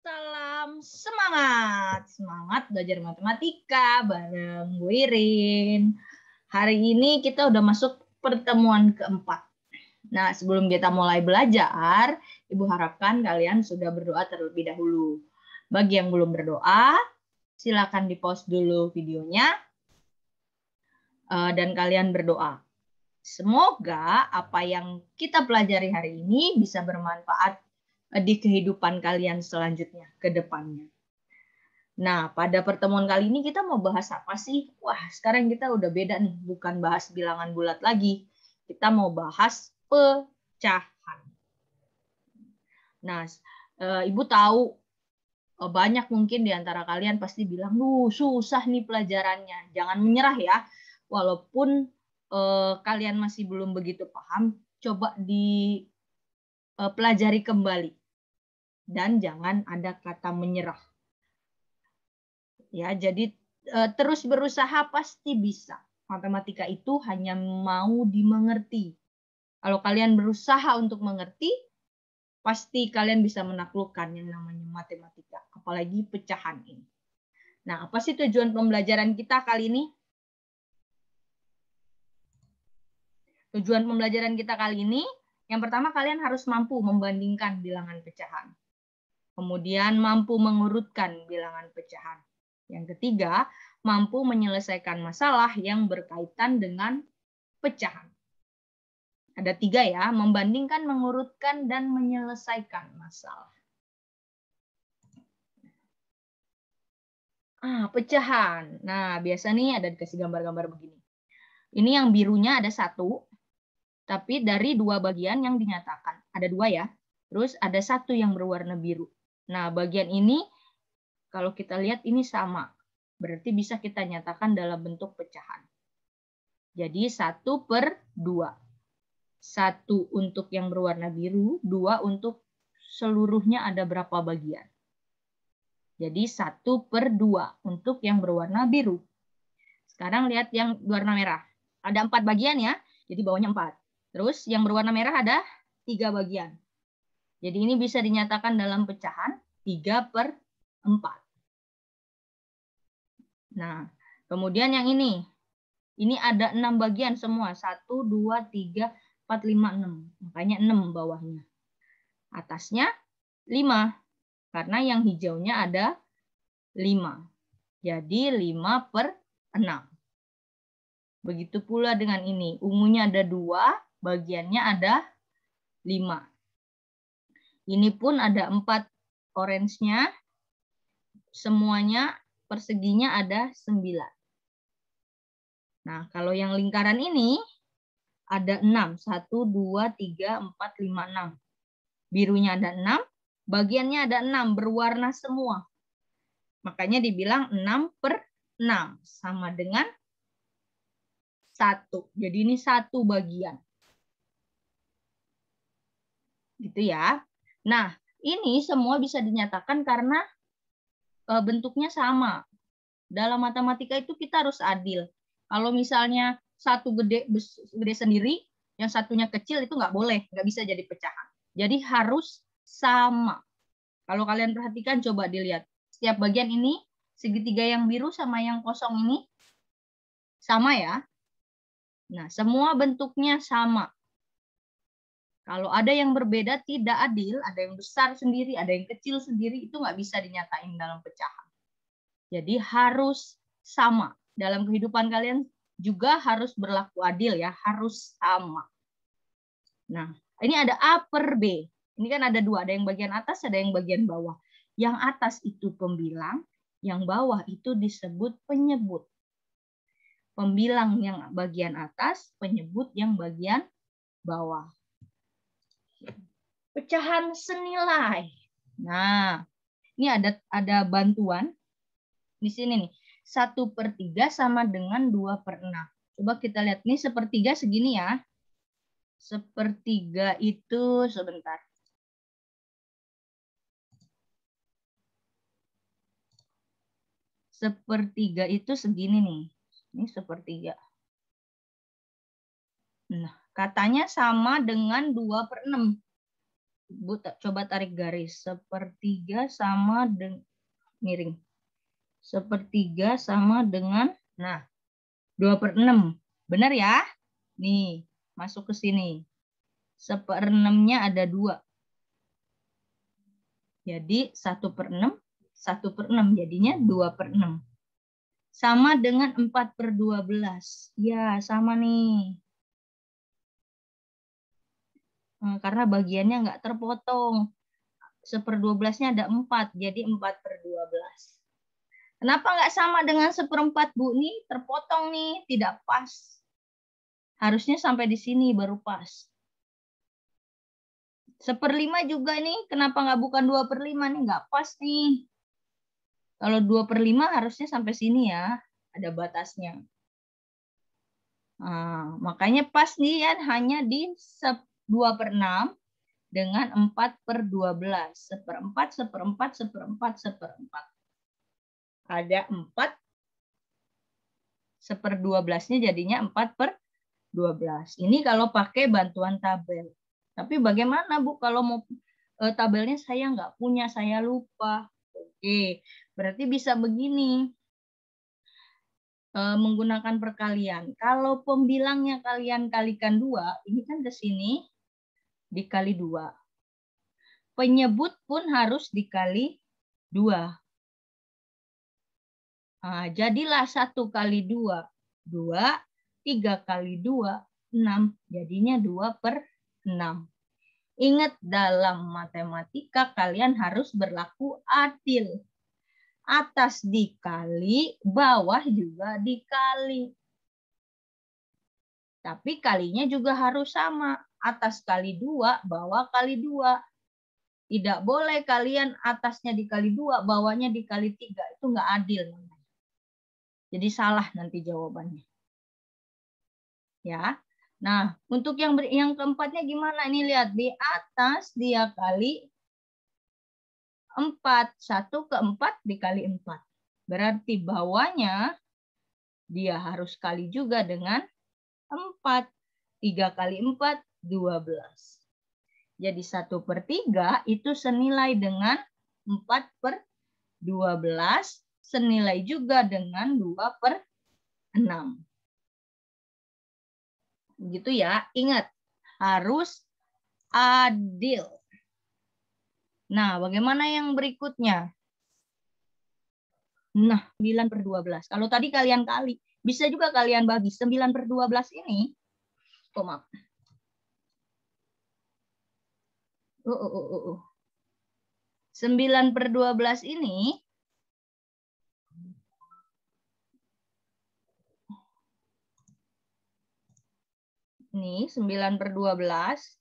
Salam semangat, semangat belajar matematika bareng Bu Irin. Hari ini kita udah masuk pertemuan keempat. Nah, sebelum kita mulai belajar, Ibu harapkan kalian sudah berdoa terlebih dahulu. Bagi yang belum berdoa, silakan di-pause dulu videonya dan kalian berdoa. Semoga apa yang kita pelajari hari ini bisa bermanfaat di kehidupan kalian selanjutnya ke depannya. Nah, pada pertemuan kali ini kita mau bahas apa sih? Wah, sekarang kita udah beda nih, bukan bahas bilangan bulat lagi. Kita mau bahas pecahan. Nah, Ibu tahu banyak mungkin di antara kalian pasti bilang, susah nih pelajarannya. Jangan menyerah ya. Walaupun kalian masih belum begitu paham, coba dipelajari kembali. Dan jangan ada kata menyerah. Ya, jadi terus berusaha pasti bisa. Matematika itu hanya mau dimengerti. Kalau kalian berusaha untuk mengerti, pasti kalian bisa menaklukkan yang namanya matematika, apalagi pecahan ini. Nah, apa sih tujuan pembelajaran kita kali ini? Tujuan pembelajaran kita kali ini, yang pertama kalian harus mampu membandingkan bilangan pecahan. Kemudian mampu mengurutkan bilangan pecahan. Yang ketiga, mampu menyelesaikan masalah yang berkaitan dengan pecahan. Ada 3 ya, membandingkan, mengurutkan, dan menyelesaikan masalah. Pecahan. Nah, biasa nih ada dikasih gambar-gambar begini. Ini yang birunya ada 1, tapi dari 2 bagian yang dinyatakan. Ada 2 ya. Terus ada 1 yang berwarna biru. Nah, bagian ini kalau kita lihat ini sama. Berarti bisa kita nyatakan dalam bentuk pecahan. Jadi 1/2. 1 untuk yang berwarna biru, 2 untuk seluruhnya ada berapa bagian. Jadi 1/2 untuk yang berwarna biru. Sekarang lihat yang berwarna merah. Ada 4 bagian ya, jadi bawahnya 4. Terus yang berwarna merah ada 3 bagian. Jadi ini bisa dinyatakan dalam pecahan 3/4. Nah, kemudian yang ini ada 6 bagian semua. 1, 2, 3, 4, 5, 6. Makanya 6 bawahnya. Atasnya 5. Karena yang hijaunya ada 5. Jadi 5/6. Begitu pula dengan ini. Ungunya ada 2, bagiannya ada 5. Ini pun ada 4 orange-nya. Semuanya perseginya ada 9. Nah, kalau yang lingkaran ini ada 6. 1, 2, 3, 4, 5, 6. Birunya ada 6, bagiannya ada 6, berwarna semua. Makanya dibilang 6/6, sama dengan 1. Jadi ini 1 bagian. Gitu ya. Nah, ini semua bisa dinyatakan karena bentuknya sama. Dalam matematika itu kita harus adil. Kalau misalnya satu gede sendiri, yang satunya kecil itu nggak boleh, nggak bisa jadi pecahan. Jadi harus sama. Kalau kalian perhatikan, coba dilihat. Setiap bagian ini, segitiga yang biru sama yang kosong ini, sama ya. Nah, semua bentuknya sama. Kalau ada yang berbeda, tidak adil, ada yang besar sendiri, ada yang kecil sendiri, itu nggak bisa dinyatain dalam pecahan. Jadi harus sama. Dalam kehidupan kalian juga harus berlaku adil ya, harus sama. Nah, ini ada A/B. Ini kan ada 2, ada yang bagian atas, ada yang bagian bawah. Yang atas itu pembilang, yang bawah itu disebut penyebut. Pembilang yang bagian atas, penyebut yang bagian bawah. Pecahan senilai. Nah, ini ada bantuan. Di sini nih, 1/3 sama dengan 2/6. Coba kita lihat, nih 1/3 segini ya. 1/3 itu, sebentar. Sepertiga itu segini nih. Ini 1/3. Nah, katanya sama dengan 2/6. Bu, coba tarik garis. Sepertiga sama dengan miring. Sepertiga sama dengan, nah, 2/6. Benar ya? Nih, masuk ke sini. 1/6-nya ada 2. Jadi 1/6, 1/6. Jadinya 2/6. Sama dengan 4/12. Ya, sama nih. Karena bagiannya nggak terpotong. 1/12-nya ada 4, jadi 4/12. Kenapa nggak sama dengan 1/4, Bu? Nih terpotong nih, tidak pas. Harusnya sampai di sini baru pas. 1/5 juga nih, kenapa nggak bukan 2/5 nih? Nggak pas nih. Kalau 2/5 harusnya sampai sini ya, ada batasnya. Nah, makanya pas nih ya, hanya di 2/6 dengan 4/12. 1/4, 1/4, 1/4, 1/4. Ada 4, 1/12-nya jadinya 4/12. Ini kalau pakai bantuan tabel. Tapi bagaimana, Bu, kalau mau tabelnya saya nggak punya, saya lupa. Oke, berarti bisa begini. Menggunakan perkalian. Kalau pembilangnya kalian kalikan 2, ini kan ke sini dikali 2. Penyebut pun harus dikali 2. Nah, jadilah 1 kali 2, 2. 3 kali 2, 6. Jadinya 2/6. Ingat, dalam matematika kalian harus berlaku adil. Atas dikali, bawah juga dikali. Tapi kalinya juga harus sama. Atas kali 2, bawah kali 2. Tidak boleh kalian atasnya dikali 2, bawahnya dikali 3. Itu nggak adil. Jadi salah nanti jawabannya. Ya. Nah, untuk yang keempatnya gimana? Ini lihat, di atas dia kali 4. 1 ke 4 dikali 4. Berarti bawahnya dia harus kali juga dengan 4. 3 kali 4, 12. Jadi 1/3 itu senilai dengan 4/12. Senilai juga dengan 2/6. Gitu ya. Ingat, harus adil. Nah, bagaimana yang berikutnya? Nah, 9/12. Kalau tadi kalian kali, bisa juga kalian bagi. 9/12 ini, oh maaf. 9/12 ini, nih 9/12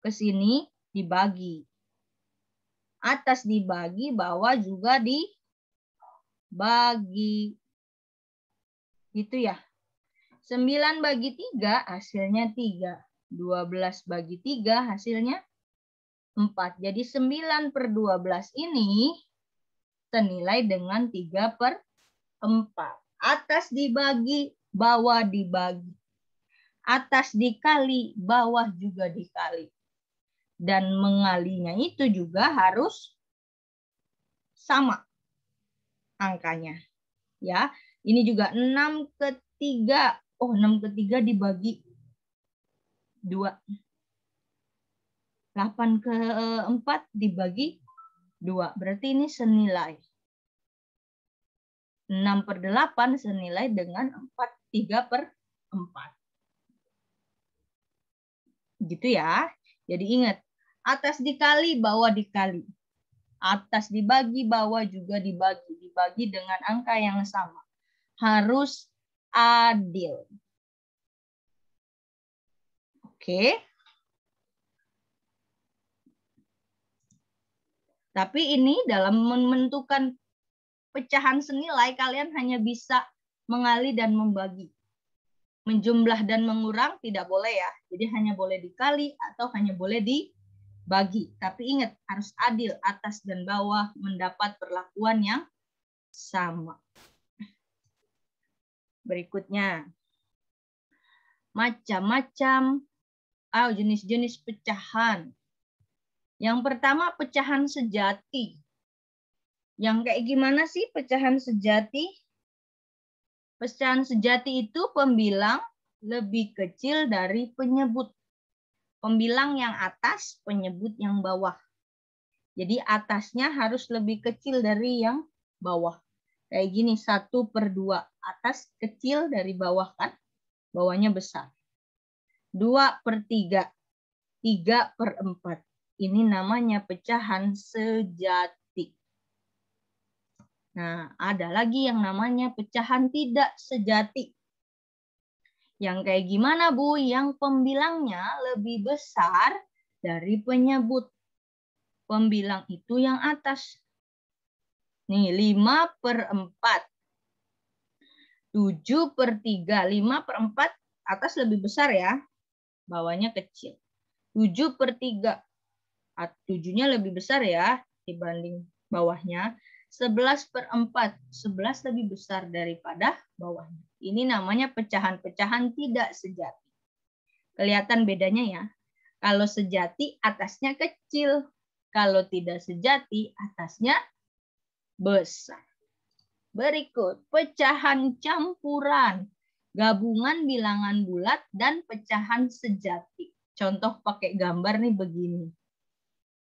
ke sini dibagi. Atas dibagi, bawah juga dibagi. Gitu ya. 9 bagi 3 hasilnya 3. 12 bagi 3 hasilnya 4. Jadi 9/12 ini senilai dengan 3/4. Atas dibagi, bawah dibagi. Atas dikali, bawah juga dikali. Dan mengalinya itu juga harus sama angkanya. Ya, ini juga 6/3. Oh, 6/3 dibagi 2. 8/4 dibagi 2. Berarti ini senilai. 6/8 senilai dengan 3/4. Gitu ya. Jadi ingat, atas dikali, bawah dikali. Atas dibagi, bawah juga dibagi. Dibagi dengan angka yang sama. Harus adil. Oke. Tapi ini dalam menentukan pecahan senilai, kalian hanya bisa mengali dan membagi. Menjumlah dan mengurang tidak boleh ya. Jadi hanya boleh dikali atau hanya boleh dibagi. Tapi ingat, harus adil, atas dan bawah mendapat perlakuan yang sama. Berikutnya, macam-macam jenis-jenis pecahan. Yang pertama pecahan sejati. Yang kayak gimana sih pecahan sejati? Pecahan sejati itu pembilang lebih kecil dari penyebut. Pembilang yang atas, penyebut yang bawah. Jadi atasnya harus lebih kecil dari yang bawah. Kayak gini, 1/2. Atas kecil dari bawah kan? Bawahnya besar. 2/3. 3/4. Ini namanya pecahan sejati. Nah, ada lagi yang namanya pecahan tidak sejati. Yang kayak gimana, Bu? Yang pembilangnya lebih besar dari penyebut. Pembilang itu yang atas. Nih, 5/4. 7/3. 5/4 atas lebih besar ya. Bawahnya kecil. 7/3. 7-nya lebih besar ya dibanding bawahnya. 11/4. 11 lebih besar daripada bawahnya. Ini namanya pecahan-pecahan tidak sejati. Kelihatan bedanya ya. Kalau sejati atasnya kecil. Kalau tidak sejati atasnya besar. Berikut pecahan campuran. Gabungan bilangan bulat dan pecahan sejati. Contoh pakai gambar nih begini.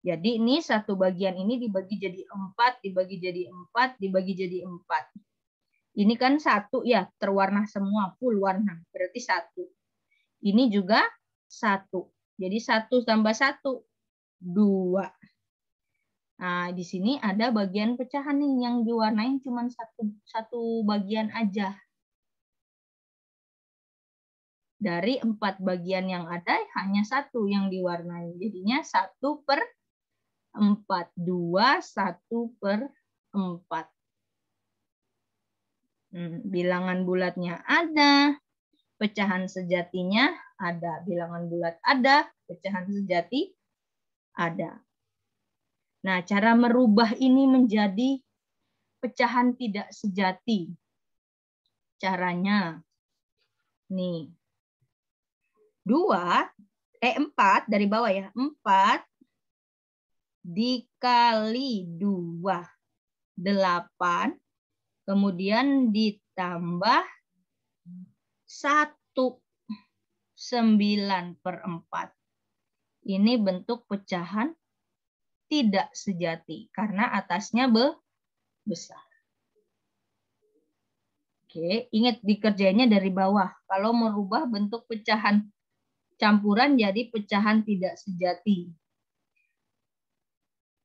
Jadi ini satu bagian ini dibagi jadi 4, dibagi jadi 4, dibagi jadi 4. Ini kan 1 ya, terwarna semua, full warna. Berarti 1. Ini juga 1. Jadi 1 tambah 1, 2. Nah, di sini ada bagian pecahan nih yang diwarnain cuma satu bagian aja. Dari 4 bagian yang ada, hanya 1 yang diwarnai. Jadinya 1/4. 2, 1/4. Bilangan bulatnya ada, pecahan sejatinya ada. Bilangan bulat ada, pecahan sejati ada. Nah, cara merubah ini menjadi pecahan tidak sejati. Caranya, nih. 4 dari bawah ya. 4 dikali 2, 8. Kemudian ditambah 1, 9/4. Ini bentuk pecahan tidak sejati karena atasnya besar. Oke, ingat dikerjainnya dari bawah. Kalau merubah bentuk pecahan campuran jadi pecahan tidak sejati.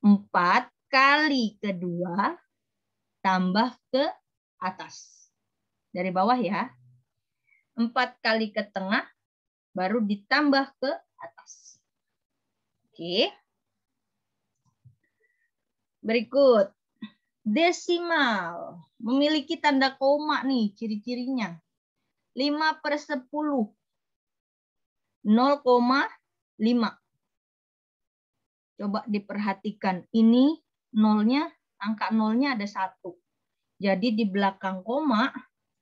4 kali kedua tambah ke atas. Dari bawah ya. 4 kali ke tengah baru ditambah ke atas. Oke. Berikut. Desimal. Memiliki tanda koma nih ciri-cirinya. 5/10. 0,5. Coba diperhatikan. Ini nolnya, angka nolnya ada 1. Jadi di belakang koma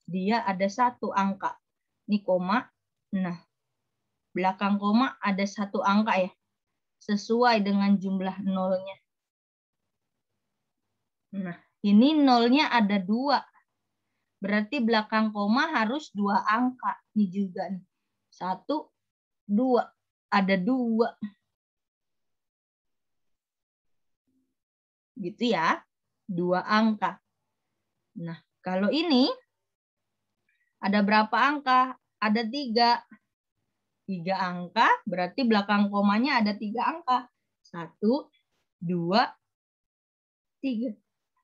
dia ada 1 angka. Ini koma. Nah, belakang koma ada 1 angka ya. Sesuai dengan jumlah nolnya. Nah, ini nolnya ada 2. Berarti belakang koma harus 2 angka. Ini juga nih. 1, 2. Ada 2. Gitu ya. 2 angka. Nah, kalau ini ada berapa angka? Ada 3. 3 angka, berarti belakang komanya ada 3 angka. 1, 2, 3.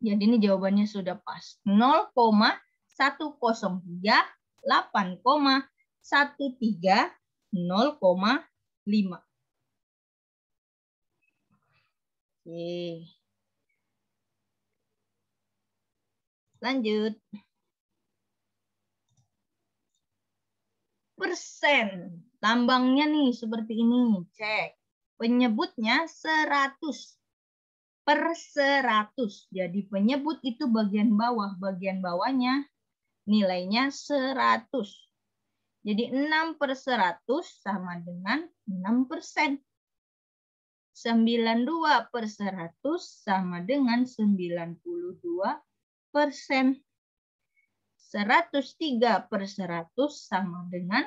Jadi ini jawabannya sudah pas. 0,103, 8,13, 0,5. Oke. Lanjut. Persen. Lambangnya nih seperti ini. Cek. Penyebutnya 100. Per 100. Jadi penyebut itu bagian bawah. Bagian bawahnya nilainya 100. Jadi 6/100 sama dengan 6%. 92 per 100 sama dengan 92%. 103 per 100 sama dengan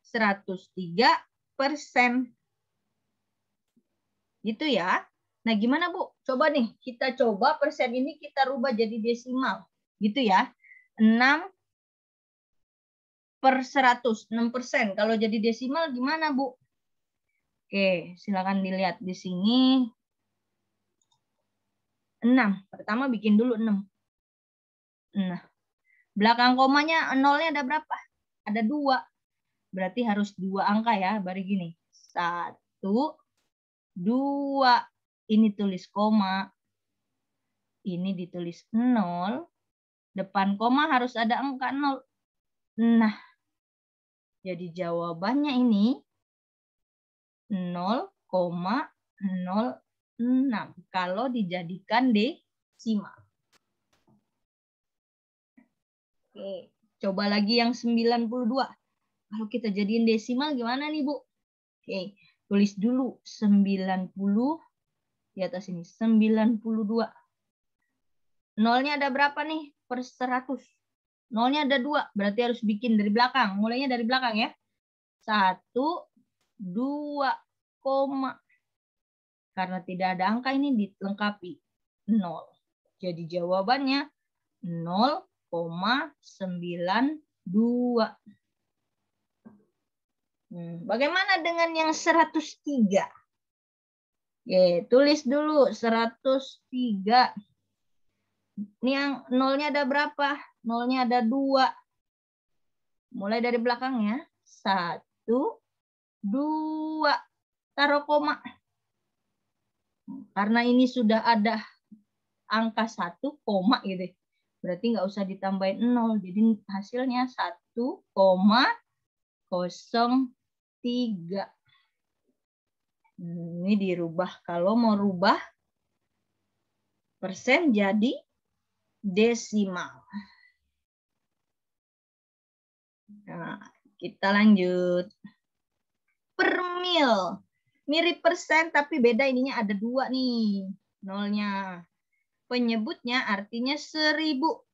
103%. Gitu ya. Nah, gimana Bu? Coba nih, kita coba persen ini kita rubah jadi desimal. Gitu ya. 6 per 100, 6%. Kalau jadi desimal gimana Bu? Oke, silakan dilihat di sini. 6. Pertama bikin dulu 6. Nah, belakang komanya nolnya ada berapa? Ada 2. Berarti harus 2 angka ya. Baru gini. 1, 2. Ini tulis koma. Ini ditulis 0. Depan koma harus ada angka 0. Nah, jadi jawabannya ini 0,06 kalau dijadikan desimal. Oke, coba lagi yang 92. Kalau kita jadiin desimal gimana nih, Bu? Oke, tulis dulu 90 di atas ini, 92. Nolnya ada berapa nih per 100? Nolnya ada 2, berarti harus bikin dari belakang. Mulainya dari belakang ya. 1, 2, koma. Karena tidak ada angka ini dilengkapi 0. Jadi jawabannya 0,92. Bagaimana dengan yang 103? Oke, tulis dulu 103. Ini yang nolnya ada berapa? Nolnya ada 2. Mulai dari belakangnya. 1, 2. Taruh koma. Karena ini sudah ada angka 1, koma gitu. Berarti nggak usah ditambahin 0. Jadi hasilnya 1,03. Ini dirubah. Kalau mau rubah persen jadi desimal. Nah, kita lanjut. Per mil. Mirip persen tapi beda ininya ada 2 nih. Nolnya. Penyebutnya artinya 1000.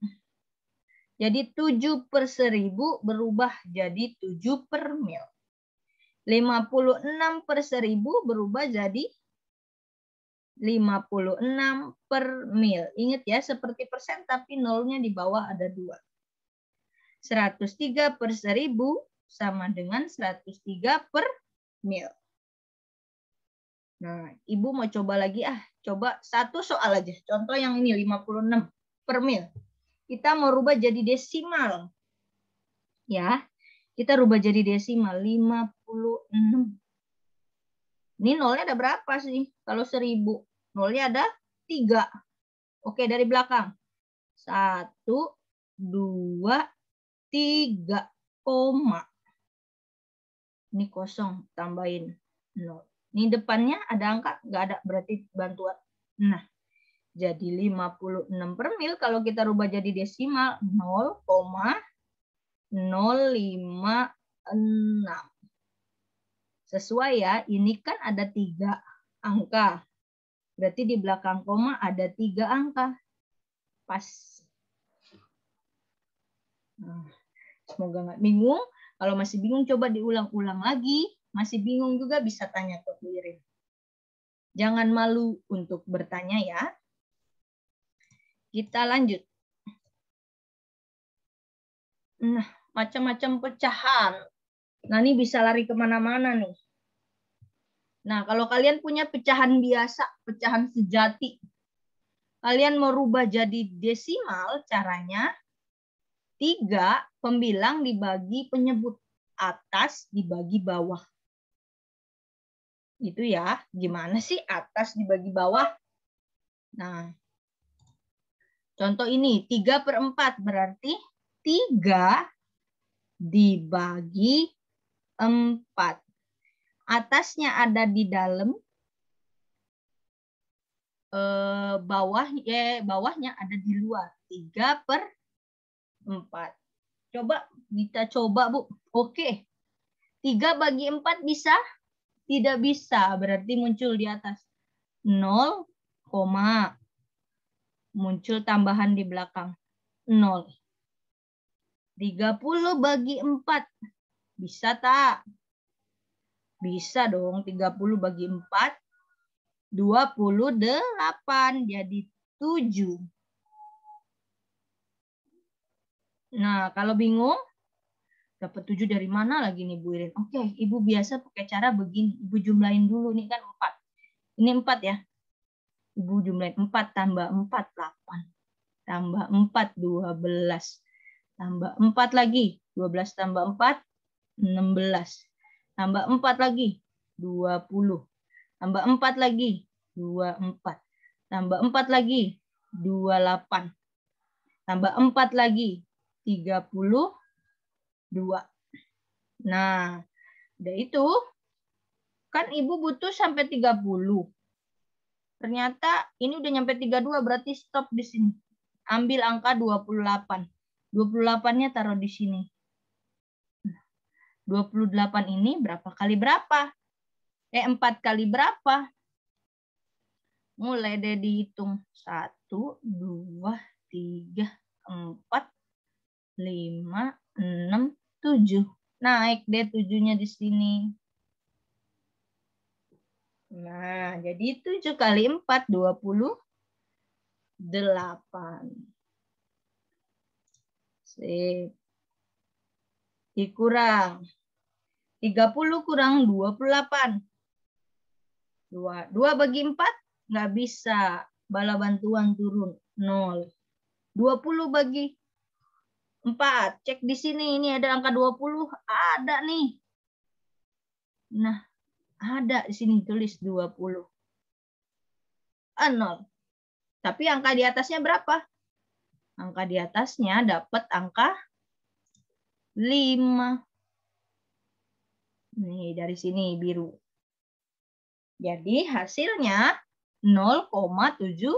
Jadi 7 per 1000 berubah jadi 7 per mil. 56 per 1000 berubah jadi 56 per mil. Ingat ya, seperti persen tapi nolnya di bawah ada 2. 103 per 1000 sama dengan 103 per mil. Nah, Ibu mau coba lagi coba satu soal aja. Contoh yang ini 56 per mil. Kita mau rubah jadi desimal. Ya, kita rubah jadi desimal 56. Ini nolnya ada berapa sih? Kalau 1000. Nolnya ada 3. Oke, dari belakang. 1, 2, 3, koma. Ini kosong, tambahin 0. Ini depannya ada angka? Nggak ada, berarti bantuan. Nah, jadi 56 per mil kalau kita rubah jadi desimal 0,056. Sesuai ya, ini kan ada 3 angka. Berarti di belakang koma ada 3 angka. Pas. Nah, semoga nggak bingung. Kalau masih bingung coba diulang-ulang lagi. Masih bingung juga bisa tanya ke Bu Irin. Jangan malu untuk bertanya ya. Kita lanjut. Nah, macam-macam pecahan. Nah, ini bisa lari kemana-mana nih. Nah, kalau kalian punya pecahan biasa, pecahan sejati, kalian mau rubah jadi desimal, caranya 3 pembilang dibagi penyebut, atas dibagi bawah. Gitu ya. Gimana sih atas dibagi bawah? Nah, contoh ini 3 per 4 berarti 3 dibagi 4. Atasnya ada di dalam, bawahnya ada di luar. 3 per 4. Coba kita coba Bu. Oke. 3 bagi 4 bisa Tidak bisa, berarti muncul di atas 0, muncul tambahan di belakang 0. 30 bagi 4. Bisa tak? Bisa dong, 30 bagi 4. 28 jadi 7. Nah, kalau bingung, dapat 7 dari mana lagi nih Bu Irin? Oke, Ibu biasa pakai cara begini. Ibu jumlahin dulu, nih kan 4. Ini 4 ya. Ibu jumlahin 4 tambah 4, 8. Tambah 4, 12. Tambah 4 lagi. 12 tambah 4, 16. Tambah 4 lagi, 20. Tambah 4 lagi, 24. Tambah 4 lagi, 28. Tambah 4 lagi, 32. Nah, udah itu. Kan Ibu butuh sampai 30. Ternyata ini udah nyampe 32, berarti stop di sini. Ambil angka 28. 28-nya taruh di sini. 28 ini berapa kali berapa? 4 kali berapa? Mulai deh dihitung. 1, 2, 3, 4, 5, 6, 7. Naik deh 7-nya di sini. Nah, jadi 7 kali 4, 28. Sip. Dikurang. 30 kurang 28. 2 bagi 4 nggak bisa. Bala bantuan turun 0. 20 bagi 4. Cek di sini, ini ada angka 20. Ada nih. Nah, ada di sini tulis 20. 0. Tapi angka di atasnya berapa? Angka di atasnya dapat angka 5. Nih, dari sini biru. Jadi hasilnya 0,75.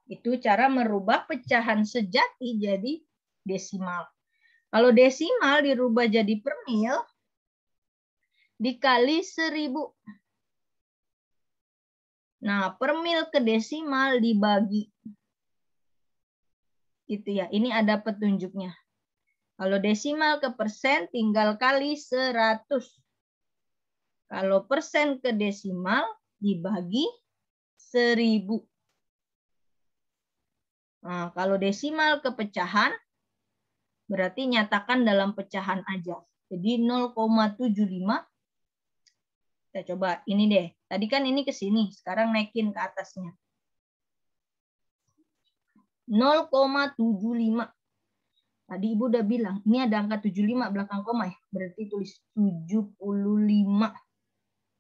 Itu cara merubah pecahan sejati jadi desimal. Kalau desimal dirubah jadi per mil, dikali 1000. Nah, per mil ke desimal dibagi. Gitu ya, ini ada petunjuknya. Kalau desimal ke persen tinggal kali 100. Kalau persen ke desimal dibagi 1000. Nah, kalau desimal ke pecahan berarti nyatakan dalam pecahan aja. Jadi 0,75. Kita coba ini deh. Tadi kan ini ke sini, sekarang naikin ke atasnya. 0,75. Tadi Ibu udah bilang, ini ada angka 75 belakang koma ya. Berarti tulis 75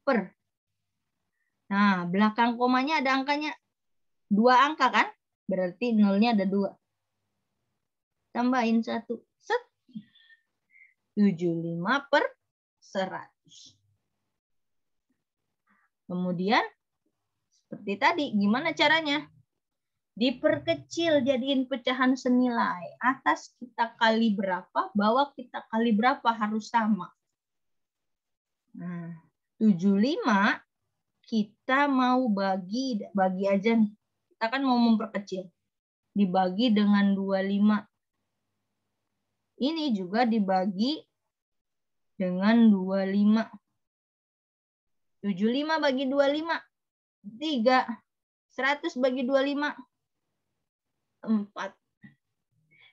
per. Nah, belakang komanya ada angkanya 2 angka kan? Berarti nolnya ada 2. Tambahin 1. Set. 75 per 100. Kemudian, seperti tadi, gimana caranya? Diperkecil jadiin pecahan senilai. Atas kita kali berapa, bawah kita kali berapa harus sama. Nah, 75 kita mau bagi aja nih. Kita kan mau memperkecil. Dibagi dengan 25. Ini juga dibagi dengan 25. 75 bagi 25. 3. 100 bagi 25. 4.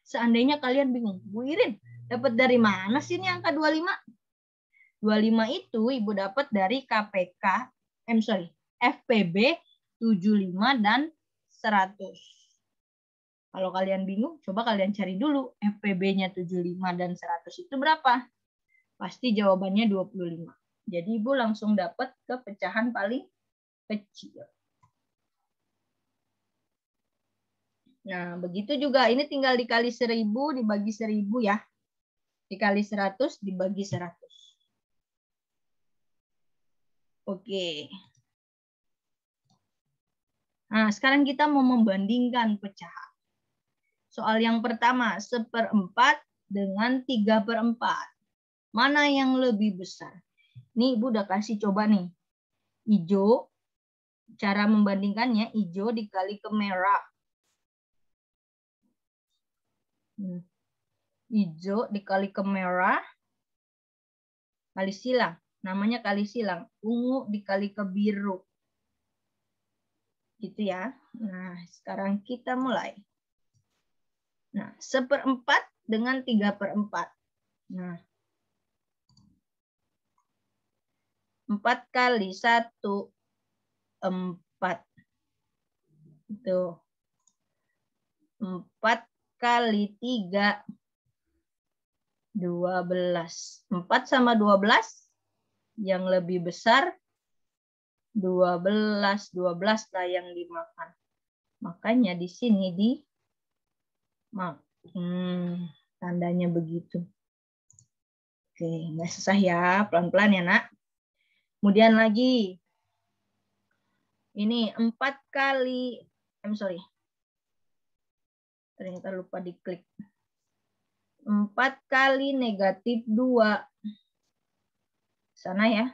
Seandainya kalian bingung, Bu Irin, dapat dari mana sih ini angka 25? 25 itu Ibu dapat dari KPK, FPB 75 dan 100. Kalau kalian bingung, coba kalian cari dulu FPB-nya 75 dan 100 itu berapa? Pasti jawabannya 25. Jadi Ibu langsung dapat ke pecahan paling kecil. Nah, begitu juga. Ini tinggal dikali 1000 dibagi 1000 ya. Dikali 100 dibagi 100. Oke. Nah, sekarang kita mau membandingkan pecahan. Soal yang pertama, 1/4 dengan 3/4. Mana yang lebih besar? Nih Ibu udah kasih coba nih. Hijau, cara membandingkannya hijau dikali ke merah. Hijau dikali ke merah, kali silang. Namanya kali silang. Ungu dikali ke biru. Gitu ya. Nah, sekarang kita mulai. Nah, 1/4 dengan 3/4. Nah, 4 kali 1, 4. Itu. 4 kali 3, 12. 4 sama 12, yang lebih besar 12. 12 lah yang dimakan. Makanya di sini tandanya begitu. Oke, nggak susah ya, pelan-pelan ya nak. Kemudian lagi, ini 4 kali, ternyata lupa diklik. 4 kali negatif 2. Sana ya.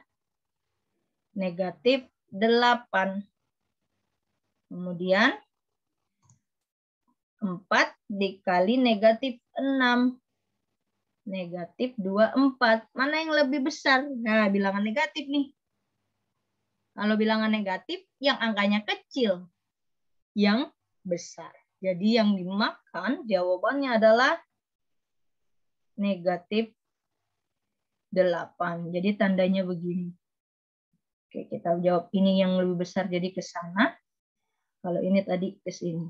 Negatif 8. Kemudian 4 dikali negatif 6. Negatif 24. Mana yang lebih besar? Nah, bilangan negatif nih. Kalau bilangan negatif, yang angkanya kecil, yang besar. Jadi yang dimakan jawabannya adalah negatif 8. Jadi tandanya begini. Oke, kita jawab ini yang lebih besar jadi ke sana. Kalau ini tadi ke sini.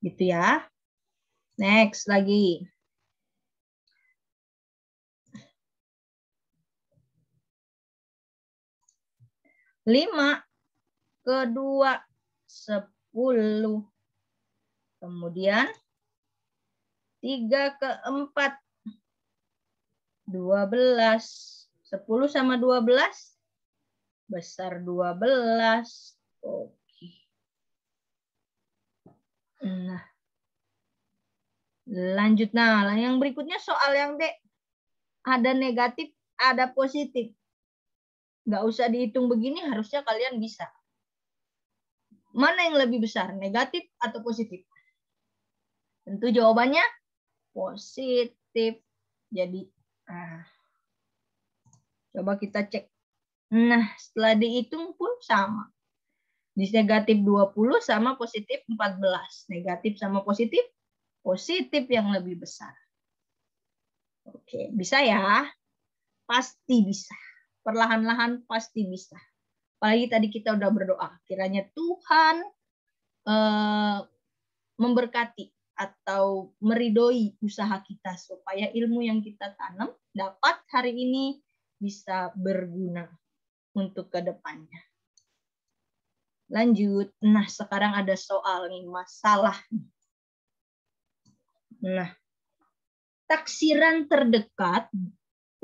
Gitu ya. Next lagi. Lima ke 2, 10. Kemudian 3 ke 4, 12. 10 sama 12, besar 12. Oke. Nah. Lanjut. Nah, yang berikutnya soal yang D. Ada negatif, ada positif. Nggak usah dihitung begini, harusnya kalian bisa. Mana yang lebih besar, negatif atau positif? Tentu jawabannya positif. Jadi, coba kita cek. Nah, setelah dihitung pun sama. Di negatif 20 sama positif 14. Negatif sama positif, positif yang lebih besar. Oke, bisa ya? Pasti bisa. Perlahan-lahan pasti bisa. Apalagi tadi kita udah berdoa. Kiranya Tuhan memberkati atau meridoi usaha kita supaya ilmu yang kita tanam dapat hari ini bisa berguna untuk ke depannya. Lanjut. Nah, sekarang ada soal nih, masalah. Nah, taksiran terdekat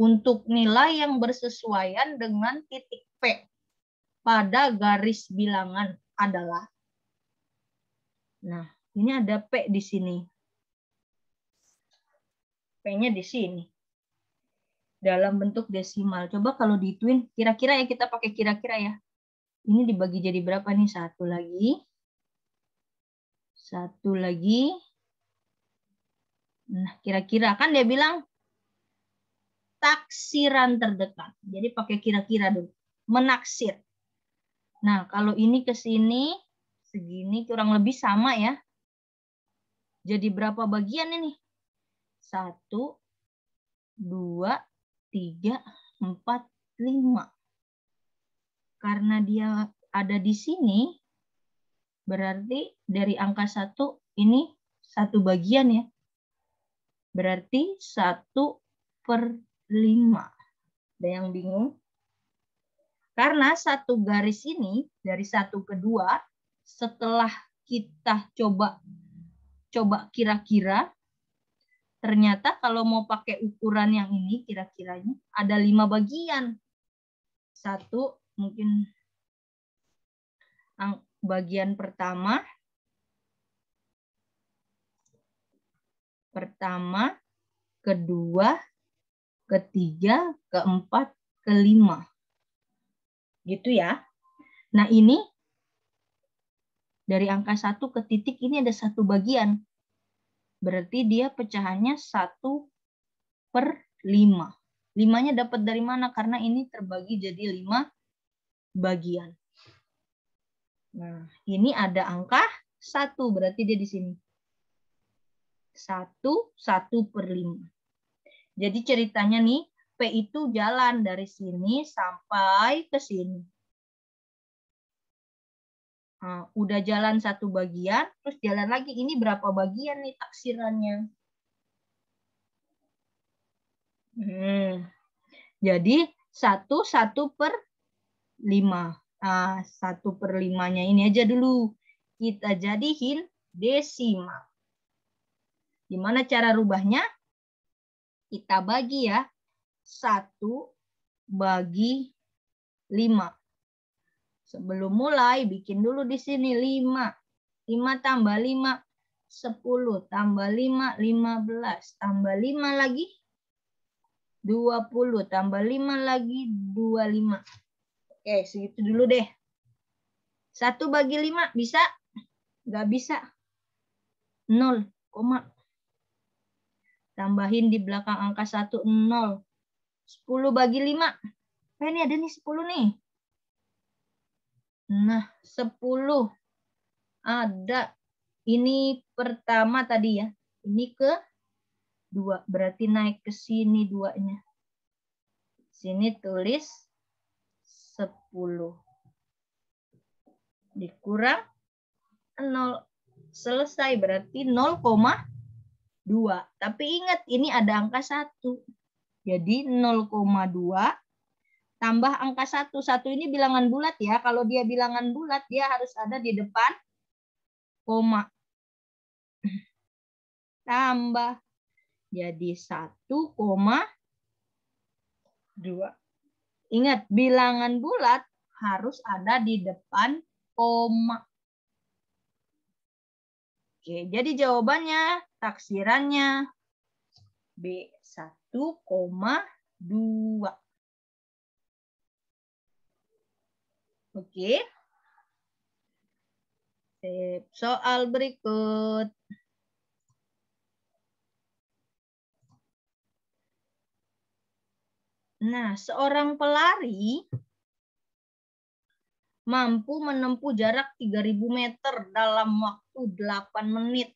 untuk nilai yang bersesuaian dengan titik P pada garis bilangan adalah. Nah, ini ada P di sini. P-nya di sini. Dalam bentuk desimal. Coba kalau dihitungin, kira-kira ya, kita pakai kira-kira ya. Ini dibagi jadi berapa nih? Satu lagi. Nah, kira-kira. Kan dia bilang taksiran terdekat. Jadi pakai kira-kira dulu. Menaksir. Nah, kalau ini ke sini, segini kurang lebih sama ya. Jadi berapa bagian ini? 1, 2, 3, 4, 5. Karena dia ada di sini, berarti dari angka 1 ini 1 bagian ya. Berarti 1/5. Ada yang bingung? Karena 1 garis ini, dari 1 ke 2, setelah kita coba kira-kira, ternyata kalau mau pakai ukuran yang ini, kira-kiranya ada 5 bagian. 1 mungkin bagian pertama, kedua, ketiga, keempat, kelima. Gitu ya. Nah ini dari angka 1 ke titik ini ada 1 bagian. Berarti dia pecahannya 1/5. 5-nya dapat dari mana? Karena ini terbagi jadi 5 bagian. Nah, ini ada angka 1. Berarti dia di sini. 1/5. Jadi ceritanya nih, P itu jalan dari sini sampai ke sini. Nah, udah jalan 1 bagian, terus jalan lagi. Ini berapa bagian nih taksirannya? Jadi 1/5. Nah, 1/5-nya ini aja dulu. Kita jadiin desimal. Gimana cara rubahnya? Kita bagi ya. 1/5. Sebelum mulai, bikin dulu di sini 5. 5 tambah 5, 10. Tambah 5, 15. Tambah 5 lagi, 20. Tambah 5 lagi, 25. Oke, segitu dulu deh. 1/5 bisa? Nggak bisa. 0, tambahin di belakang angka 1, 0. 10/5. Ini ada nih 10 nih. Nah, 10. Ada. Ini pertama tadi ya. Ini ke 2. Berarti naik ke sini 2-nya. Sini tulis 10. Dikurang 0. Selesai. Berarti 0,2. Tapi ingat ini ada angka 1. Jadi 0,2 tambah angka 1. 1 ini bilangan bulat ya. Kalau dia bilangan bulat, dia harus ada di depan koma. Tambah. Jadi 1,2. Ingat, bilangan bulat harus ada di depan koma. Oke, jadi jawabannya, taksirannya B1,2. Oke. Soal berikut. Nah, seorang pelari mampu menempuh jarak 3.000 meter dalam waktu 8 menit.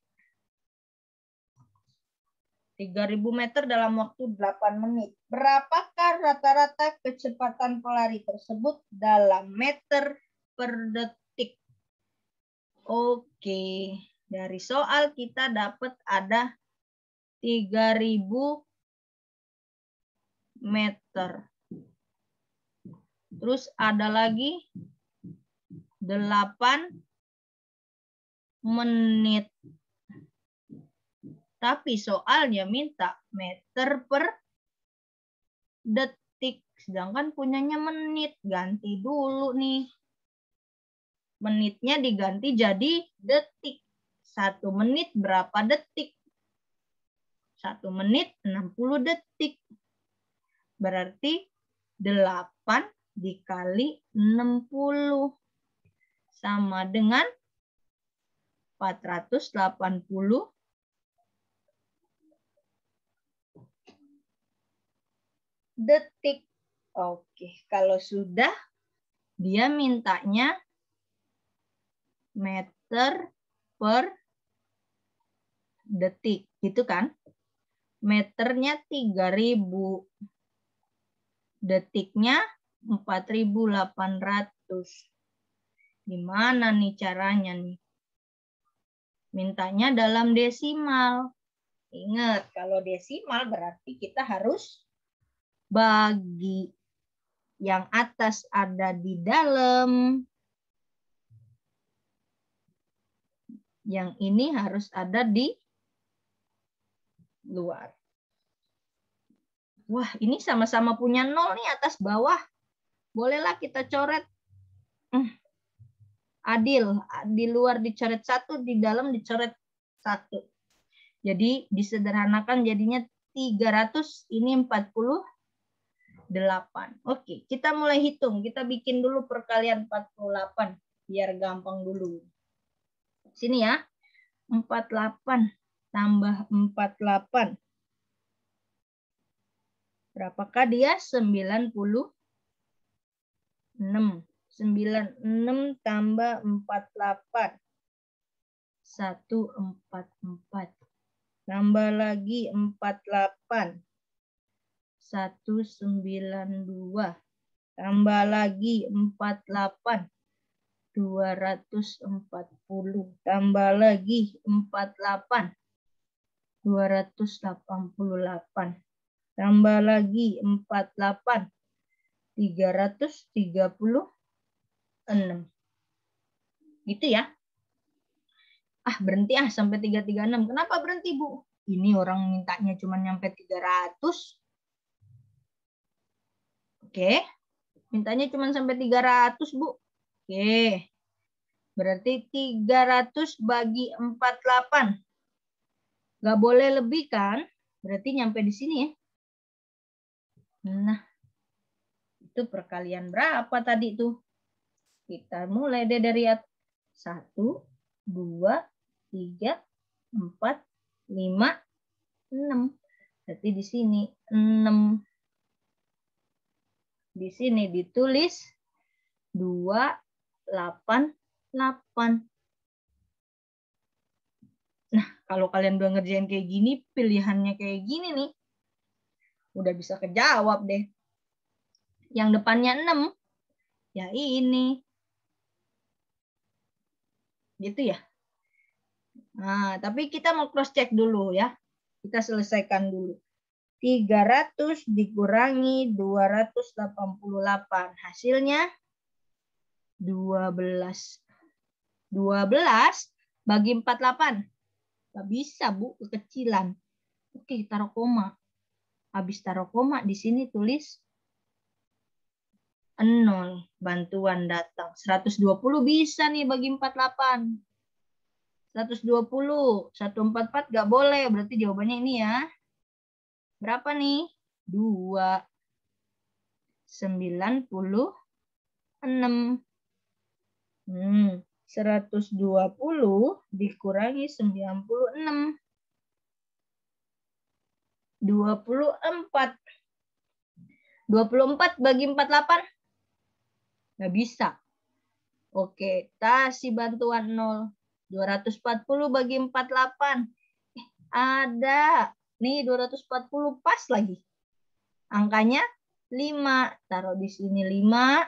3.000 meter dalam waktu 8 menit. Berapakah rata-rata kecepatan pelari tersebut dalam meter per detik? Oke, dari soal kita dapat ada 3.000 meter. Terus ada lagi 8 menit. Tapi soalnya minta meter per detik. Sedangkan punyanya menit. Ganti dulu nih. Menitnya diganti jadi detik. 1 menit berapa detik? 1 menit 60 detik. Berarti 8 dikali 60 sama dengan 480 detik. Oke, kalau sudah dia mintanya meter per detik, gitu kan? Meternya 3.000. Detiknya 4.800. Gimana nih caranya nih? Mintanya dalam desimal. Ingat, kalau desimal berarti kita harus bagi. Yang atas ada di dalam. Yang ini harus ada di luar. Wah, ini sama-sama punya 0 nih atas bawah. Bolehlah kita coret. Adil. Di luar dicoret 1, di dalam dicoret 1. Jadi disederhanakan jadinya 300, ini 48. Oke, kita mulai hitung. Kita bikin dulu perkalian 48 biar gampang dulu. Sini ya. 48 tambah 48. Berapakah dia? 96. 96 tambah 48. 144. Tambah lagi 48. 192. Tambah lagi 48. 240. Tambah lagi 48. 288. Tambah lagi 48. 336. Gitu ya. Berhenti sampai 336. Kenapa berhenti, Bu? Ini orang mintanya cuma nyampe 300. Oke. Mintanya cuma sampai 300, Bu. Oke. Berarti 300 bagi 48. Nggak boleh lebih kan? Berarti nyampe di sini ya. Nah, itu perkalian berapa tadi tuh? Kita mulai deh dari 1, 2, 3, 4, 5, 6. Berarti di sini 6. Di sini ditulis 288. Nah, kalau kalian udah ngerjain kayak gini, pilihannya kayak gini nih. Udah bisa kejawab deh. Yang depannya 6, ya ini. Gitu ya. Nah, tapi kita mau cross check dulu ya. Kita selesaikan dulu. 300 dikurangi 288. Hasilnya 12. 12 bagi 48. Nggak bisa, Bu, kekecilan. Oke, taruh koma. Habis taruh koma, di sini tulis 0. Bantuan datang. 120 bisa nih bagi 48. 120. 144 nggak boleh. Berarti jawabannya ini ya. Berapa nih? 2. 96. 120 dikurangi 96. 24. 24 bagi 48. Nggak bisa. Oke, kasih bantuan 0. 240 bagi 48. Ada. Nih 240 pas lagi. Angkanya 5. Taruh di sini 5.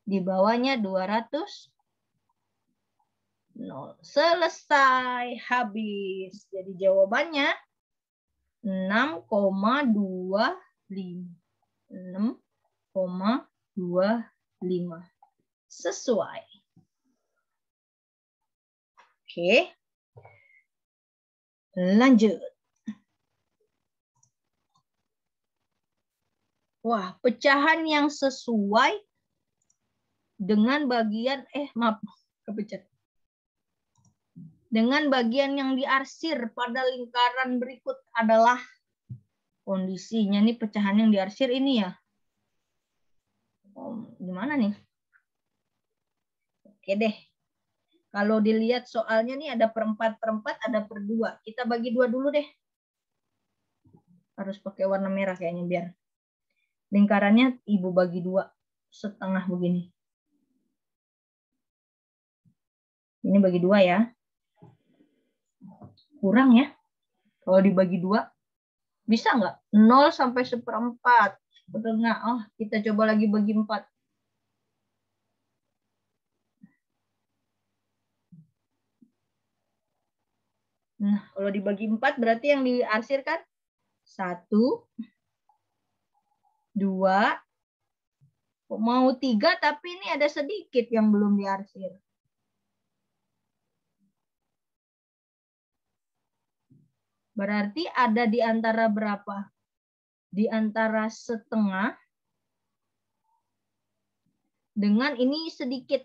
Di bawahnya 200. 0. Selesai. Habis. Jadi jawabannya 6,25. 6,25. Sesuai. Oke. Lanjut. Wah, pecahan yang sesuai dengan bagian, kepencet. Dengan bagian yang diarsir pada lingkaran berikut adalah kondisinya nih, pecahan yang diarsir ini ya. Gimana nih? Oke deh. Kalau dilihat soalnya nih ada per-4, ada per-2. Kita bagi 2 dulu deh. Harus pakai warna merah kayaknya biar lingkarannya Ibu bagi 2 setengah begini. Ini bagi 2 ya. Kurang ya. Kalau dibagi 2. Bisa nggak? 0 sampai 1/4. Setengah. Oh, kita coba lagi bagi 4. Nah, kalau dibagi 4 berarti yang diarsir kan 1, 2, mau 3 tapi ini ada sedikit yang belum diarsir. Berarti ada di antara berapa? Di antara setengah dengan ini sedikit.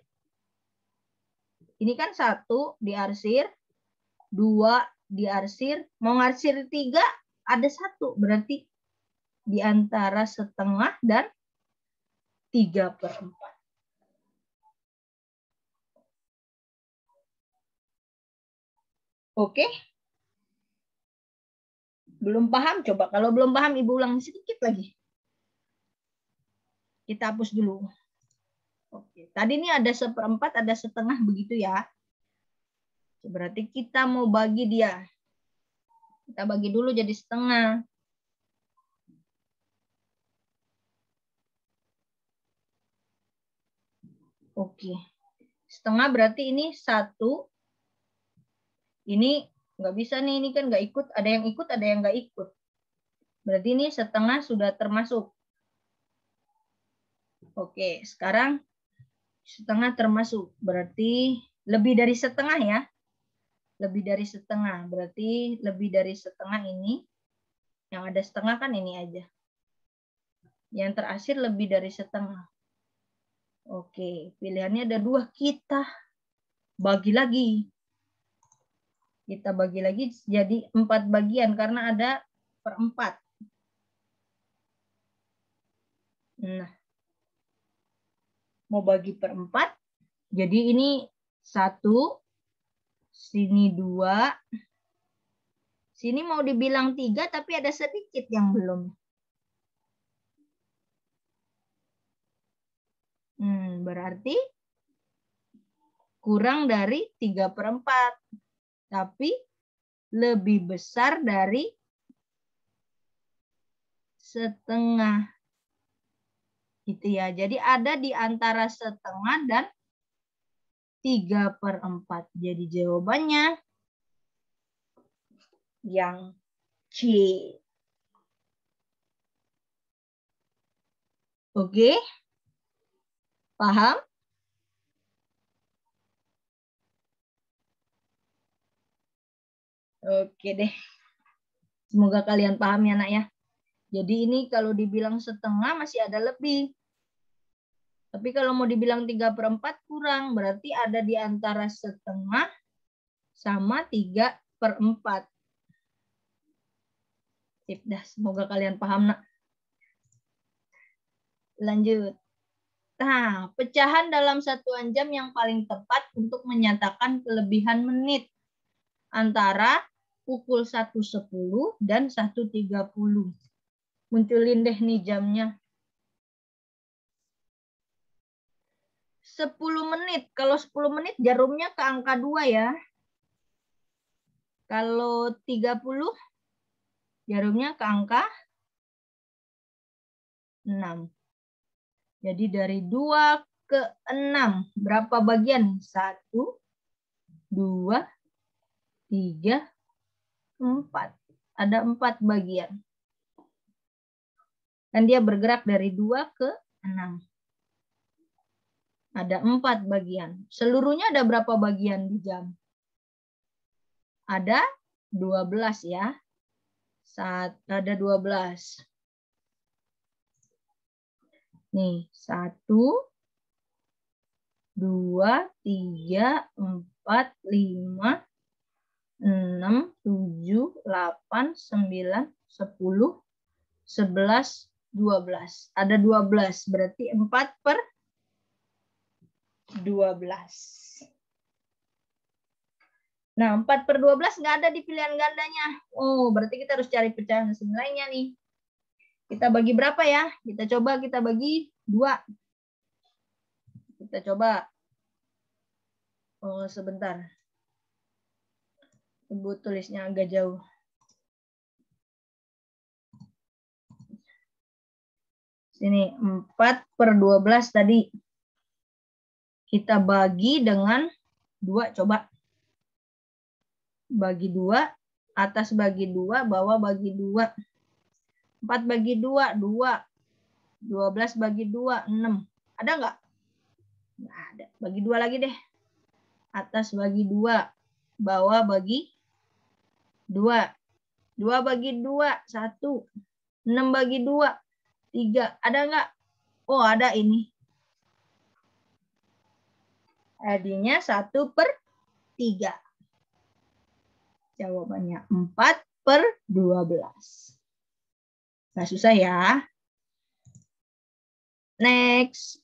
Ini kan 1 diarsir, 2 diarsir, mau ngarsir 3 Ada 1, berarti di antara setengah dan 3/4. Oke? Belum paham? Coba kalau belum paham, Ibu ulang sedikit lagi. Kita hapus dulu. Oke, tadi ini ada 1/4, ada setengah, begitu ya. Berarti kita mau bagi dia. Kita bagi dulu jadi setengah. Oke. Setengah berarti ini 1. Ini nggak bisa nih, ini kan nggak ikut. Ada yang ikut, ada yang nggak ikut. Berarti ini setengah sudah termasuk. Oke, sekarang setengah termasuk. Berarti lebih dari setengah ya. Lebih dari setengah. Berarti lebih dari setengah ini. Yang ada setengah kan ini aja. Yang terakhir lebih dari setengah. Oke, pilihannya ada 2. Kita bagi lagi. Kita bagi lagi jadi 4 bagian karena ada 1/4. Nah, mau bagi 1/4. Jadi ini 1, sini 2. Sini mau dibilang 3 tapi ada sedikit yang belum. Berarti kurang dari 3/4. Tapi lebih besar dari setengah. Gitu ya. Jadi ada di antara setengah dan 3/4. Jadi jawabannya yang C. Oke? Paham? Oke deh. Semoga kalian paham ya, Nak ya. Jadi ini kalau dibilang setengah masih ada lebih. Tapi kalau mau dibilang 3/4 kurang. Berarti ada di antara setengah sama 3/4. Sip dah. Semoga kalian paham, Nak. Lanjut. Nah, pecahan dalam satuan jam yang paling tepat untuk menyatakan kelebihan menit antara pukul 1.10 dan 1.30. Munculin deh nih jamnya. 10 menit. Kalau 10 menit jarumnya ke angka 2 ya. Kalau 30 jarumnya ke angka 6. Jadi dari 2 ke 6. Berapa bagian? 1, 2, 3, 4. Ada 4 bagian. Dan dia bergerak dari 2 ke 6. Ada 4 bagian. Seluruhnya ada berapa bagian di jam? Ada 12 ya. Ada 12. Nih, 1, 2, 3, 4, 5, 6, 7, 8, 9, 10, 11, 12. Ada 12, berarti 4/12. Nah, 4/12 nggak ada di pilihan gandanya. Oh, berarti kita harus cari pecahan senilainya nih. Kita bagi berapa ya? Kita coba kita bagi 2. Kita coba. Oh, sebentar. Ibu tulisnya agak jauh. Sini, 4/12 tadi. Kita bagi dengan 2, coba. Bagi 2, atas bagi 2, bawah bagi 2. 4 bagi 2, 2. 12 bagi 2, 6. Ada nggak? Nggak ada. Bagi 2 lagi deh. Atas bagi 2, bawah bagi 2. 2 bagi 2, 1. 6 bagi 2, 3. Ada nggak? Oh, ada ini. Adinya 1/3. Jawabannya 4 per 12. Nggak susah ya. Next.